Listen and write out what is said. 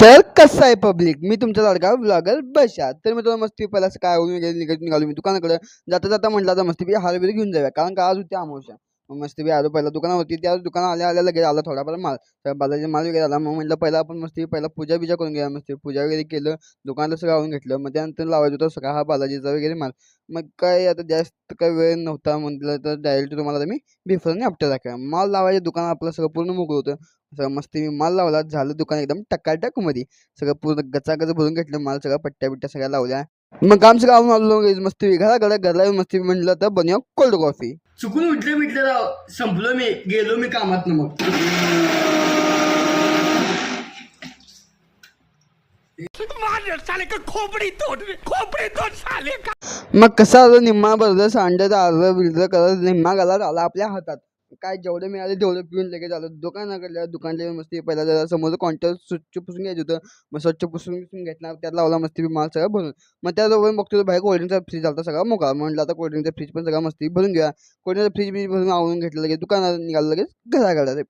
तर कसं आहे पब्लिक, मी तुमचा लाडका ब्लॉगर बशा. तर मी तुला मस्ती पहिला काय आवडून निघालो मी दुकानाकडे. जाता जाता म्हटलं आता मस्ती हार घेऊन जाऊया, कारण का आज होती अमावस्या. मग मस्ती आलो पहिला दुकानावरती. त्या दुकाना आल्या लगेच आला थोडाफार माल. तर बालाजी माल वगैरे आला. मग म्हटलं पहिला आपण मस्ती पहिला पूजा बिजा करून घ्या. मस्ती पूजा वगैरे केलं, दुकानाला सगळं आवरून घेतलं. मग त्यानंतर लावायचं होतं सगळा हा बालाजीचा वगैरे माल. मग काय आता जास्त काही वेळ नव्हता म्हटलं तर डायरेक्ट तुम्हाला मी बिफोर आणि आफ्टर दाखवा. माल लावायचं दुकान आपलं सगळं पूर्ण मोकळं होतं. सगळं मस्ती मी माल लावला, झालं दुकान एकदम टकाटक मध्ये. सगळं पूर्ण गचागच भरून घेतलं माल, सगळं पट्ट्या बिट्ट्या सगळ्या लावल्या. मग काम सगळं आवरून आलो मस्ती घराला येऊन मस्ती म्हटलं तर बनव कोल्ड कॉफी. चुकून उठलं राव, संपलो मी, गेलो मी कामात. मग मग कसं आलं, निम्मा बरं सांडत आलं बिललं करत निम्मा गाला आला आपल्या हातात. काय जेवढे मिळाले तेवढं पिऊन लगेच आलं दुकानाकडल्या मस्ती पहिला जरा समोर काउंटर स्वच्छ पुसून घ्यायचं होतं. मग स्वच्छ पुसून घेतला, त्यात लावला मस्ती माल सगळा भरून. मग त्याजवळ बघतो बाहेर कोल्ड्रिंकचा फ्रीज आला सगळा मोकळा. म्हटलं आता कोल्ड्रिंकचा फ्रीज पण सगळा मस्ती भरून घ्या. कोल्ड्रिंकचा फ्रीज बीज भरून आवरून घेतलं, लगेच दुकानात निघालं, लगेच घराकडे.